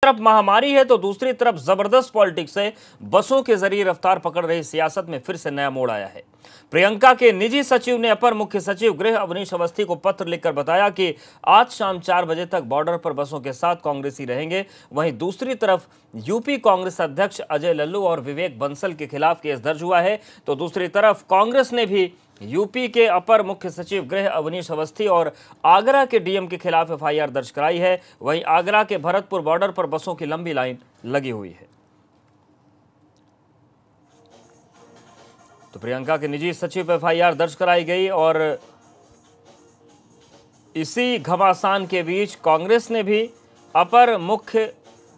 तरफ महामारी है तो दूसरी तरफ जबरदस्त पॉलिटिक्स से बसों के जरिए रफ्तार पकड़ रही सियासत में फिर से नया मोड़ आया है। प्रियंका के निजी सचिव ने अपर मुख्य सचिव गृह अवनीश अवस्थी को पत्र लिखकर बताया कि आज शाम 4 बजे तक बॉर्डर पर बसों के साथ कांग्रेसी रहेंगे। वहीं दूसरी तरफ यूपी कांग्रेस अध्यक्ष अजय लल्लू और विवेक बंसल के खिलाफ केस दर्ज हुआ है, तो दूसरी तरफ कांग्रेस ने भी यूपी के अपर मुख्य सचिव गृह अवनीश अवस्थी और आगरा के डीएम के खिलाफ एफआईआर दर्ज कराई है। वहीं आगरा के भरतपुर बॉर्डर पर बसों की लंबी लाइन लगी हुई है। तो प्रियंका के निजी सचिव पर एफआईआर दर्ज कराई गई और इसी घमासान के बीच कांग्रेस ने भी अपर मुख्य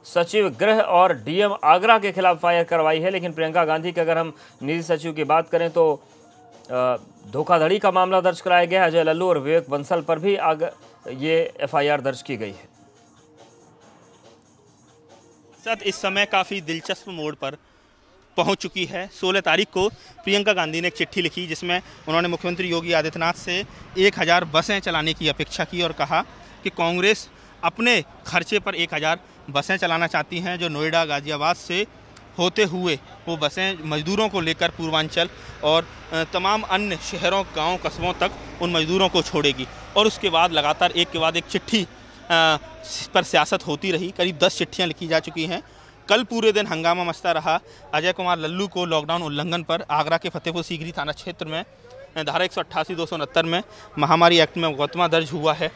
सचिव गृह और डीएम आगरा के खिलाफ एफआईआर करवाई है। लेकिन प्रियंका गांधी के अगर हम निजी सचिव की बात करें तो धोखाधड़ी का मामला दर्ज कराया गया है। अजय लल्लू और विवेक बंसल पर भी ये एफआईआर दर्ज की गई है। सर, इस समय काफ़ी दिलचस्प मोड़ पर पहुंच चुकी है। 16 तारीख को प्रियंका गांधी ने एक चिट्ठी लिखी जिसमें उन्होंने मुख्यमंत्री योगी आदित्यनाथ से 1000 बसें चलाने की अपेक्षा की और कहा कि कांग्रेस अपने खर्चे पर 1000 बसें चलाना चाहती हैं, जो नोएडा गाजियाबाद से होते हुए वो बसें मजदूरों को लेकर पूर्वांचल और तमाम अन्य शहरों, गांव, कस्बों तक उन मजदूरों को छोड़ेगी। और उसके बाद लगातार एक के बाद एक चिट्ठी पर सियासत होती रही। करीब 10 चिट्ठियां लिखी जा चुकी हैं। कल पूरे दिन हंगामा मचता रहा। अजय कुमार लल्लू को लॉकडाउन उल्लंघन पर आगरा के फतेहपुर सीकरी थाना क्षेत्र में धारा 188, 269 में महामारी एक्ट में मुकदमा दर्ज हुआ है।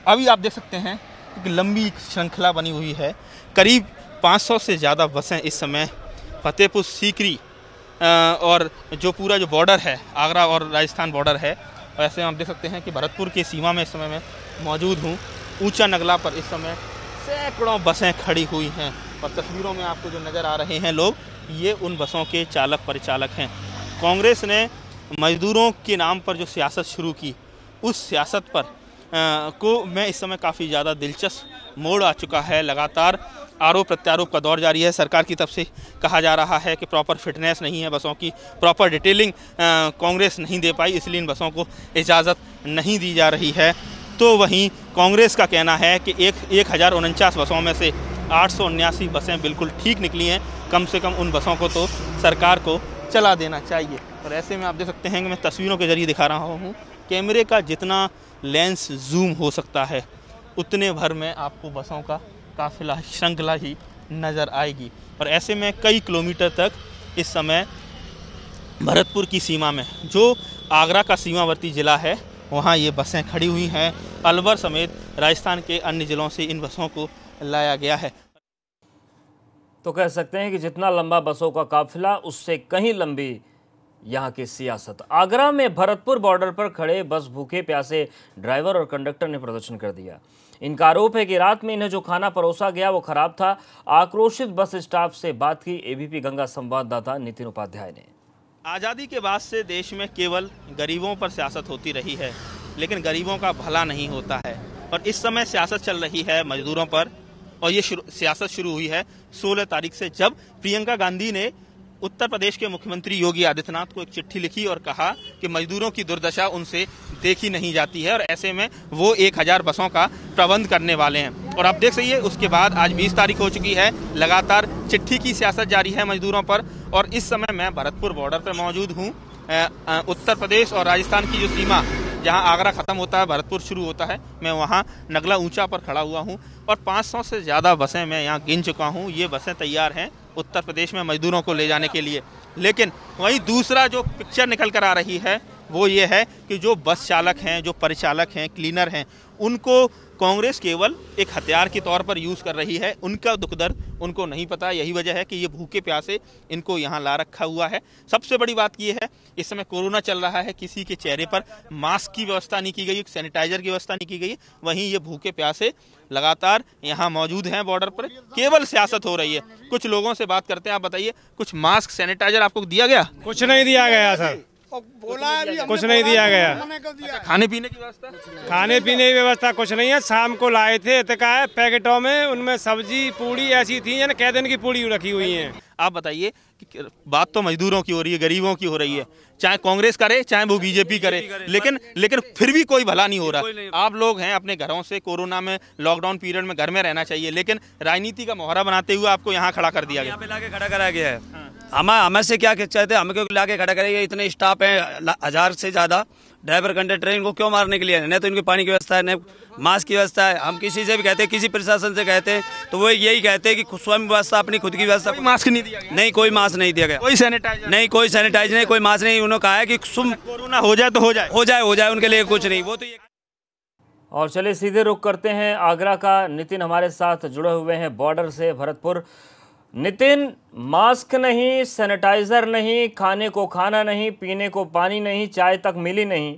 अभी आप देख सकते हैं कि लंबी श्रृंखला बनी हुई है। करीब 500 से ज़्यादा बसें इस समय फतेहपुर सीकरी और जो पूरा जो बॉर्डर है, आगरा और राजस्थान बॉर्डर है, वैसे आप देख सकते हैं कि भरतपुर की सीमा में इस समय मैं मौजूद हूँ। ऊंचा नगला पर इस समय सैकड़ों बसें खड़ी हुई हैं और तस्वीरों में आपको जो नज़र आ रहे हैं लोग, ये उन बसों के चालक परिचालक हैं। कांग्रेस ने मजदूरों के नाम पर जो सियासत शुरू की, उस सियासत पर को में इस समय काफ़ी ज़्यादा दिलचस्प मोड़ आ चुका है। लगातार आरोप प्रत्यारोप का दौर जारी है। सरकार की तरफ से कहा जा रहा है कि प्रॉपर फिटनेस नहीं है बसों की, प्रॉपर डिटेलिंग कांग्रेस नहीं दे पाई, इसलिए इन बसों को इजाज़त नहीं दी जा रही है। तो वहीं कांग्रेस का कहना है कि 1049 बसों में से 879 बसें बिल्कुल ठीक निकली हैं। कम से कम उन बसों को तो सरकार को चला देना चाहिए। और ऐसे में आप देख सकते हैं कि मैं तस्वीरों के जरिए दिखा रहा हूँ, कैमरे का जितना लेंस जूम हो सकता है उतने भर में आपको बसों का काफिला, श्रृंखला ही नज़र आएगी। और ऐसे में कई किलोमीटर तक इस समय भरतपुर की सीमा में, जो आगरा का सीमावर्ती ज़िला है, वहाँ ये बसें खड़ी हुई हैं। अलवर समेत राजस्थान के अन्य ज़िलों से इन बसों को लाया गया है। तो कह सकते हैं कि जितना लंबा बसों का काफिला, उससे कहीं लंबी यहाँ की सियासत। आगरा में भरतपुर बॉर्डर पर खड़े बस भूखे प्यासे ड्राइवर और कंडक्टर ने प्रदर्शन कर दिया। इनका आरोप है कि रात में इन्हें जो खाना परोसा गया वो खराब था। आक्रोशित बस स्टाफ से बात की एबीपी गंगा संवाददाता नितिन उपाध्याय ने। आज़ादी के बाद से देश में केवल गरीबों पर सियासत होती रही है, लेकिन गरीबों का भला नहीं होता है। और इस समय सियासत चल रही है मजदूरों पर, और ये सियासत शुरू हुई है 16 तारीख से, जब प्रियंका गांधी ने उत्तर प्रदेश के मुख्यमंत्री योगी आदित्यनाथ को एक चिट्ठी लिखी और कहा कि मजदूरों की दुर्दशा उनसे देखी नहीं जाती है और ऐसे में वो 1000 बसों का प्रबंध करने वाले हैं। और आप देख सही है, उसके बाद आज 20 तारीख हो चुकी है। लगातार चिट्ठी की सियासत जारी है मजदूरों पर। और इस समय मैं भरतपुर बॉर्डर पर मौजूद हूँ। उत्तर प्रदेश और राजस्थान की जो सीमा, जहां आगरा खत्म होता है, भरतपुर शुरू होता है, मैं वहां नगला ऊंचा पर खड़ा हुआ हूं और 500 से ज़्यादा बसें मैं यहां गिन चुका हूं। ये बसें तैयार हैं उत्तर प्रदेश में मजदूरों को ले जाने के लिए। लेकिन वहीं दूसरा जो पिक्चर निकल कर आ रही है वो ये है कि जो बस चालक हैं, जो परिचालक हैं, क्लीनर हैं, उनको कांग्रेस केवल एक हथियार के तौर पर यूज़ कर रही है। उनका दुख दर्द उनको नहीं पता। यही वजह है कि ये भूखे प्यासे इनको यहाँ ला रखा हुआ है। सबसे बड़ी बात ये है, इस समय कोरोना चल रहा है, किसी के चेहरे पर मास्क की व्यवस्था नहीं की गई, सैनिटाइजर की व्यवस्था नहीं की गई। वहीं ये भूखे प्यासे लगातार यहाँ मौजूद हैं बॉर्डर पर। केवल सियासत हो रही है। कुछ लोगों से बात करते हैं। आप बताइए, कुछ मास्क, सैनिटाइजर आपको दिया गया? कुछ नहीं दिया गया सर, कुछ नहीं दिया गया। अच्छा, खाने पीने की व्यवस्था? खाने पीने की व्यवस्था कुछ नहीं है। शाम को लाए थे, इतका है पैकेटों में, उनमें सब्जी पूड़ी ऐसी थी, यानी कई दिन की पूड़ी रखी हुई है। आप बताइए कि बात तो मजदूरों की हो रही है, गरीबों की हो रही है, चाहे कांग्रेस करे चाहे वो बीजेपी करे, लेकिन फिर भी कोई भला नहीं हो रहा। आप लोग हैं अपने घरों से, कोरोना में लॉकडाउन पीरियड में घर में रहना चाहिए, लेकिन राजनीति का मोहरा बनाते हुए आपको यहाँ खड़ा कर दिया गया। यहाँ पे लाके खड़ा करा गया है। हमें से क्या चाहते, हमें क्यों लाके खड़ा करेंगे? इतने स्टाफ है 1000 से ज्यादा ड्राइवर कंडक्टर, इनको क्यों मारने के लिए? न तो इनकी पानी की व्यवस्था है, न मास्क की व्यवस्था है। हम किसी से भी कहते हैं, किसी प्रशासन से कहते हैं, तो वो यही कहते हैं कि स्वयं व्यवस्था, अपनी खुद की व्यवस्था। मास्क नहीं दिया गया? नहीं, कोई मास्क नहीं दिया गया, कोई सैनिटाइजर नहीं, कोई सैनिटाइजर नहीं, कोई मास्क नहीं। उन्होंने कहा है कि कोरोना हो जाए तो हो जाए, उनके लिए कुछ नहीं। वो तो ये। और चलिए सीधे रुख करते हैं आगरा का। नितिन हमारे साथ जुड़े हुए हैं बॉर्डर से, भरतपुर। नितिन, मास्क नहीं, सैनिटाइजर नहीं, खाने को खाना नहीं, पीने को पानी नहीं, चाय तक मिली नहीं,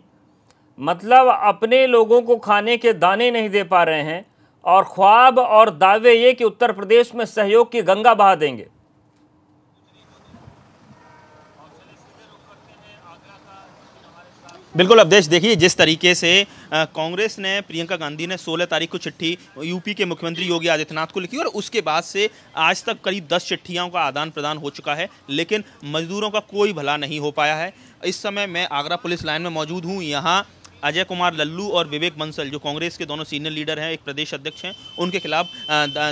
मतलब अपने लोगों को खाने के दाने नहीं दे पा रहे हैं, और ख्वाब और दावे ये कि उत्तर प्रदेश में सहयोग की गंगा बहा देंगे। बिल्कुल अवधेश, देखिए जिस तरीके से कांग्रेस ने, प्रियंका गांधी ने 16 तारीख को चिट्ठी यूपी के मुख्यमंत्री योगी आदित्यनाथ को लिखी और उसके बाद से आज तक करीब 10 चिट्ठियों का आदान प्रदान हो चुका है, लेकिन मजदूरों का कोई भला नहीं हो पाया है। इस समय मैं आगरा पुलिस लाइन में मौजूद हूँ। यहाँ अजय कुमार लल्लू और विवेक बंसल, जो कांग्रेस के दोनों सीनियर लीडर हैं, एक प्रदेश अध्यक्ष हैं, उनके खिलाफ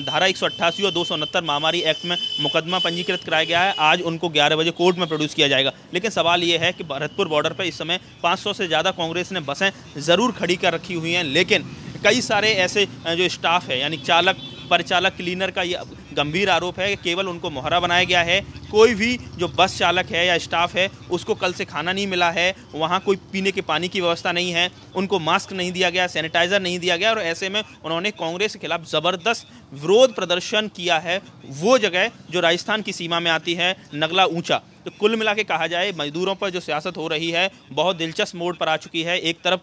धारा 188 और 269 महामारी एक्ट में मुकदमा पंजीकृत कराया गया है। आज उनको 11 बजे कोर्ट में प्रोड्यूस किया जाएगा। लेकिन सवाल ये है कि भरतपुर बॉर्डर पर इस समय 500 से ज़्यादा कांग्रेस ने बसें ज़रूर खड़ी कर रखी हुई हैं, लेकिन कई सारे ऐसे जो स्टाफ है, यानी चालक, परिचालक, क्लीनर का ये गंभीर आरोप है कि केवल उनको मोहरा बनाया गया है। कोई भी जो बस चालक है या स्टाफ है उसको कल से खाना नहीं मिला है, वहाँ कोई पीने के पानी की व्यवस्था नहीं है, उनको मास्क नहीं दिया गया, सैनिटाइजर नहीं दिया गया, और ऐसे में उन्होंने कांग्रेस के खिलाफ ज़बरदस्त विरोध प्रदर्शन किया है। वो जगह जो राजस्थान की सीमा में आती है, नगला ऊंचा। तो कुल मिला के कहा जाए, मजदूरों पर जो सियासत हो रही है बहुत दिलचस्प मोड़ पर आ चुकी है। एक तरफ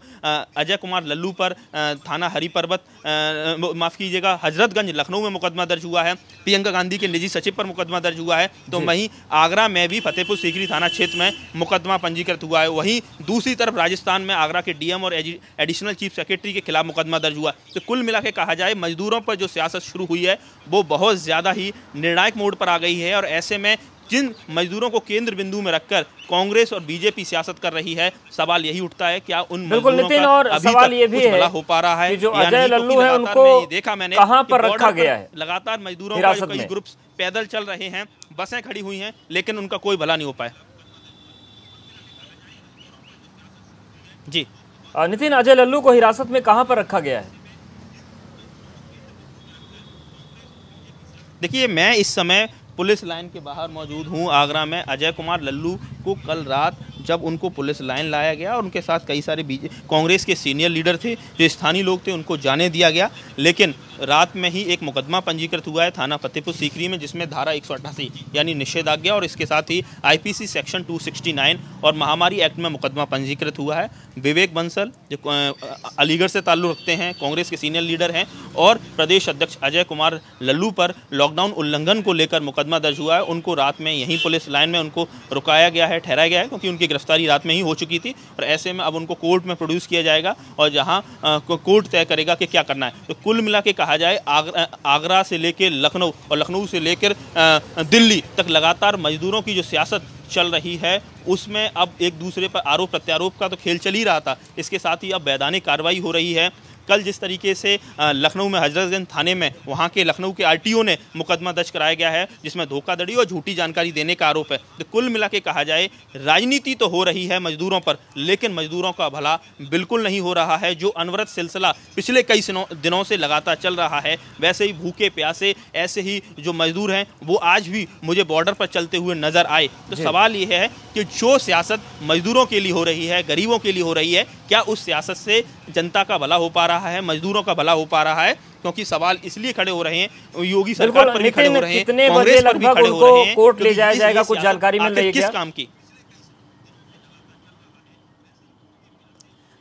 अजय कुमार लल्लू पर थाना हरी पर्वत, माफ़ कीजिएगा, हजरतगंज लखनऊ में मुकदमा दर्ज हुआ है। प्रियंका गांधी के निजी सचिव पर मुकदमा दर्ज हुआ है। तो वहीं आगरा में भी फतेहपुर सीकरी थाना क्षेत्र में मुकदमा पंजीकृत हुआ है। वहीं दूसरी तरफ राजस्थान में आगरा के डीएम और एडिशनल चीफ सेक्रेटरी के खिलाफ मुकदमा दर्ज हुआ। तो कुल मिला के कहा जाए, मजदूरों पर जो सियासत शुरू हुई है वो बहुत ज़्यादा ही निर्णायक मोड़ पर आ गई है। और ऐसे में जिन मजदूरों को केंद्र बिंदु में रखकर कांग्रेस और बीजेपी सियासत कर रही है, सवाल यही उठता है क्या उन मजदूरों का और अभी सवाल तक ये भी भला हो पा रहा है? जो अजय लल्लू है उनको देखा मैंने कहां पर रखा गया है? लगातार मजदूरों का कई ग्रुप्स पैदल चल रहे हैं, बसें खड़ी हुई हैं, लेकिन उनका कोई भला नहीं हो पाया। जी नितिन, अजय लल्लू को हिरासत में कहां पर रखा गया है? देखिए, मैं इस समय पुलिस लाइन के बाहर मौजूद हूं आगरा में। अजय कुमार लल्लू को कल रात जब उनको पुलिस लाइन लाया गया और उनके साथ कई सारे कांग्रेस के सीनियर लीडर थे, जो स्थानीय लोग थे, उनको जाने दिया गया। लेकिन रात में ही एक मुकदमा पंजीकृत हुआ है थाना फतेहपुर सीकरी में, जिसमें धारा 188 यानी निषेधाज्ञा और इसके साथ ही आईपीसी सेक्शन 269 और महामारी एक्ट में मुकदमा पंजीकृत हुआ है। विवेक बंसल जो अलीगढ़ से ताल्लुक़ रखते हैं, कांग्रेस के सीनियर लीडर हैं, और प्रदेश अध्यक्ष अजय कुमार लल्लू पर लॉकडाउन उल्लंघन को लेकर मुकदमा दर्ज हुआ है। उनको रात में यहीं पुलिस लाइन में उनको रुकाया गया है, ठहराया गया है, क्योंकि उनकी गिरफ्तारी रात में ही हो चुकी थी। और ऐसे में अब उनको कोर्ट में प्रोड्यूस किया जाएगा और जहां कोर्ट तय करेगा कि क्या करना है। तो कुल मिला के कहा जाए, आगरा से लेकर लखनऊ और लखनऊ से लेकर दिल्ली तक लगातार मजदूरों की जो सियासत चल रही है, उसमें अब एक दूसरे पर आरोप प्रत्यारोप का तो खेल चल ही रहा था, इसके साथ ही अब वैधानिक कार्रवाई हो रही है। कल जिस तरीके से लखनऊ में हजरतगंज थाने में वहाँ के लखनऊ के आरटीओ ने मुकदमा दर्ज कराया गया है, जिसमें धोखाधड़ी और झूठी जानकारी देने का आरोप है। तो कुल मिला के कहा जाए, राजनीति तो हो रही है मजदूरों पर, लेकिन मजदूरों का भला बिल्कुल नहीं हो रहा है। जो अनवरत सिलसिला पिछले कई दिनों से लगातार चल रहा है, वैसे ही भूखे प्यासे ऐसे ही जो मजदूर हैं वो आज भी मुझे बॉर्डर पर चलते हुए नजर आए। तो सवाल ये है कि जो सियासत मजदूरों के लिए हो रही है, गरीबों के लिए हो रही है, क्या उस सियासत से जनता का भला हो पा रहा है, मजदूरों का भला हो पा रहा है? क्योंकि सवाल इसलिए खड़े हो रहे हैं, योगी सरकार पर भी खड़े हो रहे हैं, कांग्रेस पर भी खड़े हो रहे हैं। कोर्ट ले जाया जाएगा, कुछ जानकारी मिल रही है किस काम की?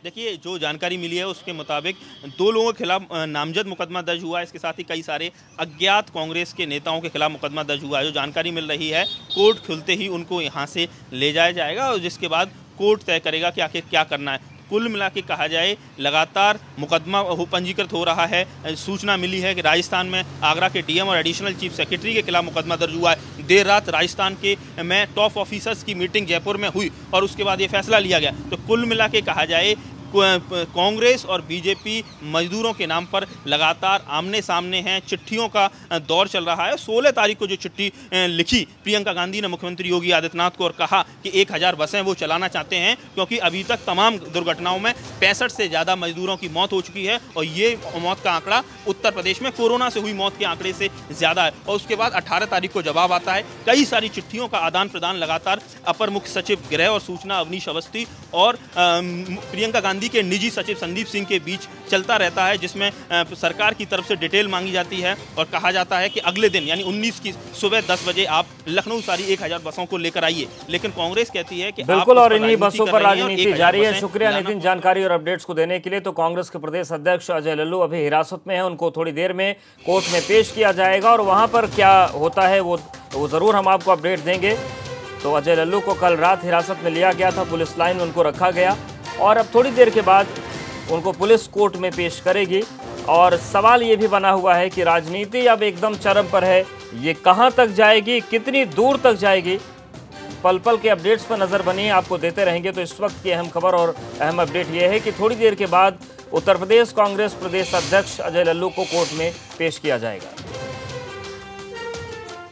देखिए, जो जानकारी मिली है उसके मुताबिक 2 लोगों के खिलाफ नामजद मुकदमा दर्ज हुआ है। इसके साथ ही कई सारे अज्ञात कांग्रेस के नेताओं के खिलाफ मुकदमा दर्ज हुआ है। जो जानकारी मिल रही है, कोर्ट खुलते ही उनको यहाँ से ले जाया जाएगा और जिसके बाद कोर्ट तय करेगा कि आखिर क्या करना है। कुल मिला के कहा जाए लगातार मुकदमा पंजीकृत हो रहा है। सूचना मिली है कि राजस्थान में आगरा के डीएम और एडिशनल चीफ सेक्रेटरी के खिलाफ मुकदमा दर्ज हुआ है। देर रात राजस्थान के में टॉप ऑफिसर्स की मीटिंग जयपुर में हुई और उसके बाद ये फैसला लिया गया। तो कुल मिला के कहा जाए कांग्रेस और बीजेपी मजदूरों के नाम पर लगातार आमने सामने हैं। चिट्ठियों का दौर चल रहा है। 16 तारीख को जो चिट्ठी लिखी प्रियंका गांधी ने मुख्यमंत्री योगी आदित्यनाथ को और कहा कि 1000 बसें वो चलाना चाहते हैं, क्योंकि अभी तक तमाम दुर्घटनाओं में 65 से ज़्यादा मजदूरों की मौत हो चुकी है और ये मौत का आंकड़ा उत्तर प्रदेश में कोरोना से हुई मौत के आंकड़े से ज़्यादा है। और उसके बाद 18 तारीख को जवाब आता है। कई सारी चिट्ठियों का आदान प्रदान लगातार अपर मुख्य सचिव गृह और सूचना अवनीश अवस्थी और प्रियंका गांधी के निजी सचिव संदीप सिंह के बीच चलता रहता है, जिसमें सरकार की तरफ से डिटेल मांगी जाती है और कहा जाता है कि अगले दिन यानी 19 की सुबह 10 बजे आप लखनऊ सारी 1000 बसों को लेकर आइए। लेकिन कांग्रेस कहती है कि बिल्कुल, और इन्हीं बसों पर राजनीति जारी है। शुक्रिया नितिन जानकारी और अपडेट्स को देने के लिए। तो कांग्रेस के प्रदेश अध्यक्ष अजय लल्लू अभी हिरासत में है, उनको थोड़ी देर में कोर्ट में पेश किया जाएगा और वहां पर क्या होता है वो जरूर हम आपको अपडेट देंगे। तो अजय लल्लू को कल रात हिरासत में लिया गया था, पुलिस लाइन में उनको रखा गया और अब थोड़ी देर के बाद उनको पुलिस कोर्ट में पेश करेगी। और सवाल ये भी बना हुआ है कि राजनीति अब एकदम चरम पर है, ये कहां तक जाएगी, कितनी दूर तक जाएगी। पल पल के अपडेट्स पर नजर बनिए, आपको देते रहेंगे। तो इस वक्त की अहम खबर और अहम अपडेट ये है कि थोड़ी देर के बाद उत्तर प्रदेश कांग्रेस प्रदेश अध्यक्ष अजय लल्लू को कोर्ट में पेश किया जाएगा।